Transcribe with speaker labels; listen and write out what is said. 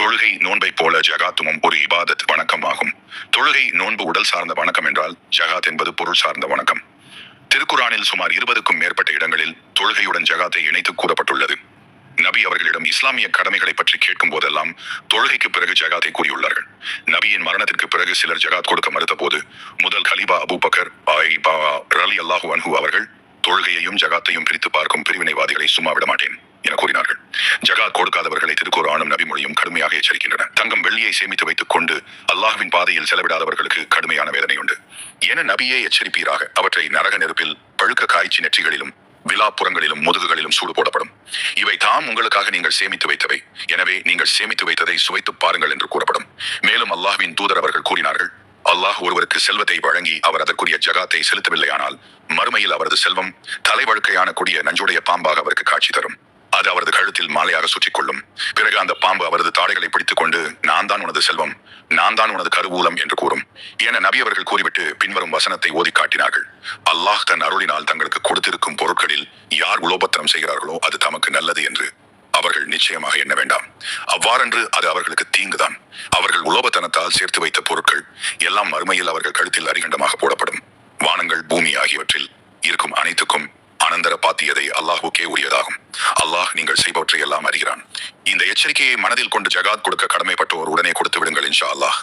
Speaker 1: தொழுகை நோன்பை போல ஜகாத்துமும் ஒரு இபாதத் வணக்கம் ஆகும். தொழுகை நோன்பு உடல் சார்ந்த வணக்கம் என்றால் ஜகாத் என்பது பொருள் சார்ந்த வணக்கம். திருக்குரானில் சுமார் 20க்கும் மேற்பட்ட இடங்களில் தொழுகையுடன் ஜகாத்தை இணைத்து கூறப்பட்டுள்ளது. நபி அவர்களிடம் இஸ்லாமிய கடமைகளை பற்றி கேட்கும் போதெல்லாம் தொழுகைக்கு பிறகு ஜகாத்தை கூறியுள்ளார்கள். நபியின் மரணத்திற்கு பிறகு சிலர் ஜகாத் கொடுக்க மறுத்த போது முதல் கலீபா அபூபக்கர் ரலியல்லாஹு அன்ஹு அவர்கள் தொழுகையையும் ஜகாத்தையும் பிரித்து பார்க்கும் பிரிவினைவாதிகளை சும்மா விட மாட்டேன் என கூறினார்கள். ஜகாத் கொடுக்காதவர்களை திருக்குர்ஆனும் நபிமொழியும் கடுமையாக எச்சரிக்கின்றன. தங்கம் வெள்ளியை சேமித்து வைத்துக் கொண்டு அல்லாஹ்வின் பாதையில் செலவிடாதவர்களுக்கு கடுமையான வேதனை உண்டு என நபியே எச்சரிப்பீராக. அவற்றை நரக நெருப்பில் பழுக்க காய்ச்சி நெற்றிகளிலும் விழாப்புறங்களிலும் முதுகுகளிலும் சூடு போடப்படும். இவை தாம் உங்களுக்காக நீங்கள் சேமித்து வைத்தவை, எனவே நீங்கள் சேமித்து வைத்ததை சுவைத்து பாருங்கள் என்று கூறப்படும். மேலும் அல்லாஹ்வின் தூதர் அவர்கள் கூறினார்கள், அல்லாஹ் ஒருவருக்கு செல்வத்தை வழங்கி அவர் அதற்குரிய ஜகாத்தை செலுத்தவில்லையானால் மறுமையில் அவரது செல்வம் தலைவழுக்கையான கொடிய நஞ்சுடைய பாம்பாக அவருக்கு காட்சி தரும். அது அவரது கழுத்தில் மாலையாக சுற்றிக் கொள்ளும். பிறகு அந்த பாம்பு அவரது தாடைகளை பிடித்துக் கொண்டு நான் தான் உனது செல்வம், நான் தான் உனது கருவூலம் என்று கூறும் என நபி அவர்கள் கூறிவிட்டு பின்வரும் வசனத்தை ஓதி காட்டினார்கள். அல்லாஹ் தன் அருளினால் தங்களுக்கு கொடுத்திருக்கும் பொருட்களில் யார் உலோபத்தனம் செய்கிறார்களோ அது தமக்கு நல்லது என்று அவர்கள் நிச்சயமாக எண்ண வேண்டாம். அவ்வாறென்று அது அவர்களுக்கு தீங்குதான். அவர்கள் உலோபத்தனத்தால் சேர்த்து வைத்த பொருட்கள் எல்லாம் மறுமையில் அவர்கள் கழுத்தில் அரிகண்டமாக போடப்படும். வானங்கள் பூமி ஆகியவற்றில் இருக்கும் அனைத்துக்கும் அனந்தர பாத்தியதை அல்லாஹுக்கே உரியதாகும். அல்லாஹ் நீங்கள் செய்பவற்றை எல்லாம் அறிகிறான். இந்த எச்சரிக்கையை மனதில் கொண்டு ஜகாத் கொடுக்க கடமைப்பட்டோர் உடனே கொடுத்து விடுங்கள் இன்ஷா அல்லாஹ்.